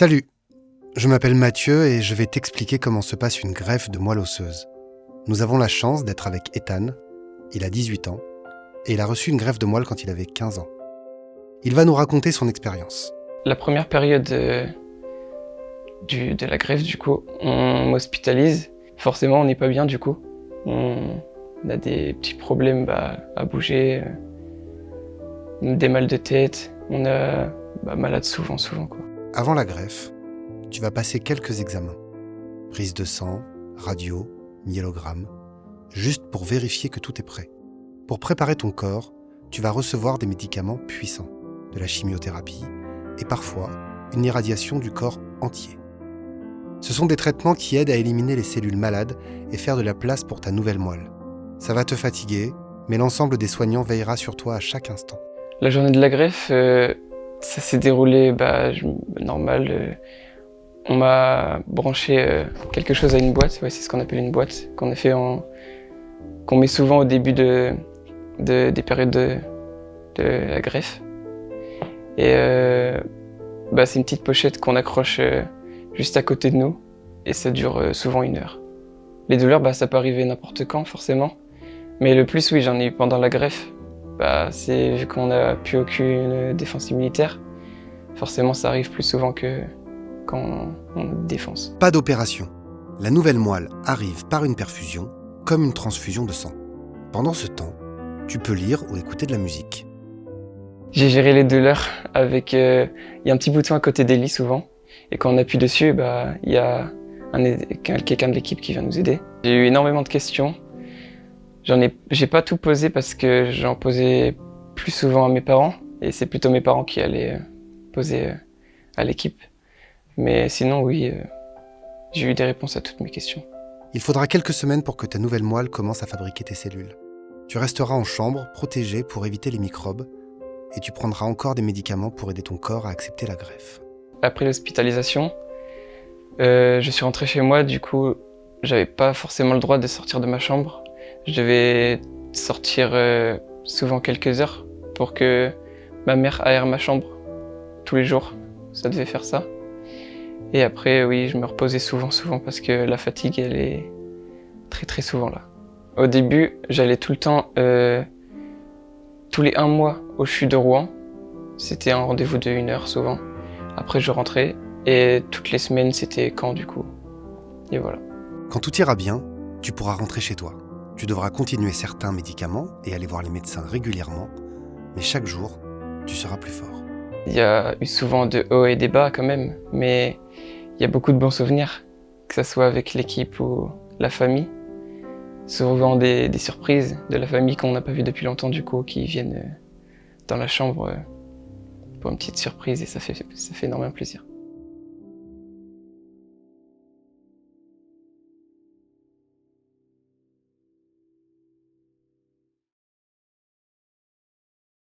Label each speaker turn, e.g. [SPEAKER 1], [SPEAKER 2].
[SPEAKER 1] Salut, je m'appelle Mathieu et je vais t'expliquer comment se passe une greffe de moelle osseuse. Nous avons la chance d'être avec Ethan, il a 18 ans, et il a reçu une greffe de moelle quand il avait 15 ans. Il va nous raconter son expérience.
[SPEAKER 2] La première période de la greffe, du coup, on m'hospitalise. Forcément, on n'est pas bien, du coup. On a des petits problèmes à bouger, des mal de tête. On est malade souvent, quoi.
[SPEAKER 1] Avant la greffe, tu vas passer quelques examens. Prise de sang, radio, myélogramme, juste pour vérifier que tout est prêt. Pour préparer ton corps, tu vas recevoir des médicaments puissants, de la chimiothérapie et parfois une irradiation du corps entier. Ce sont des traitements qui aident à éliminer les cellules malades et faire de la place pour ta nouvelle moelle. Ça va te fatiguer, mais l'ensemble des soignants veillera sur toi à chaque instant.
[SPEAKER 2] La journée de la greffe, ça s'est déroulé normal. On m'a branché quelque chose à une boîte, ouais, c'est ce qu'on appelle une boîte, qu'on met souvent au début des périodes de la greffe. Et c'est une petite pochette qu'on accroche juste à côté de nous et ça dure souvent 1 heure. Les douleurs, ça peut arriver n'importe quand forcément, mais le plus, oui, j'en ai eu pendant la greffe. C'est vu qu'on n'a plus aucune défense immunitaire, forcément ça arrive plus souvent que quand on a une défense.
[SPEAKER 1] Pas d'opération. La nouvelle moelle arrive par une perfusion, comme une transfusion de sang. Pendant ce temps, tu peux lire ou écouter de la musique.
[SPEAKER 2] J'ai géré les douleurs avec... Il y a un petit bouton à côté des lits souvent, et quand on appuie dessus, il y a quelqu'un de l'équipe qui vient nous aider. J'ai eu énormément de questions. J'ai pas tout posé parce que j'en posais plus souvent à mes parents, et c'est plutôt mes parents qui allaient poser à l'équipe. Mais sinon, oui, j'ai eu des réponses à toutes mes questions.
[SPEAKER 1] Il faudra quelques semaines pour que ta nouvelle moelle commence à fabriquer tes cellules. Tu resteras en chambre, protégé pour éviter les microbes, et tu prendras encore des médicaments pour aider ton corps à accepter la greffe.
[SPEAKER 2] Après l'hospitalisation, je suis rentré chez moi, du coup, j'avais pas forcément le droit de sortir de ma chambre. Je devais sortir souvent quelques heures pour que ma mère aère ma chambre tous les jours. Ça devait faire ça. Et après, oui, je me reposais souvent parce que la fatigue, elle est très souvent là. Au début, j'allais tout le temps, tous les 1 mois, au CHU de Rouen. C'était un rendez-vous de 1 heure souvent. Après, je rentrais et toutes les semaines, c'était Caen du coup. Et voilà.
[SPEAKER 1] Quand tout ira bien, tu pourras rentrer chez toi. Tu devras continuer certains médicaments et aller voir les médecins régulièrement, mais chaque jour, tu seras plus fort.
[SPEAKER 2] Il y a eu souvent de hauts et des bas quand même, mais il y a beaucoup de bons souvenirs, que ce soit avec l'équipe ou la famille. Souvent des surprises de la famille qu'on n'a pas vu depuis longtemps du coup, qui viennent dans la chambre pour une petite surprise et ça fait énormément plaisir.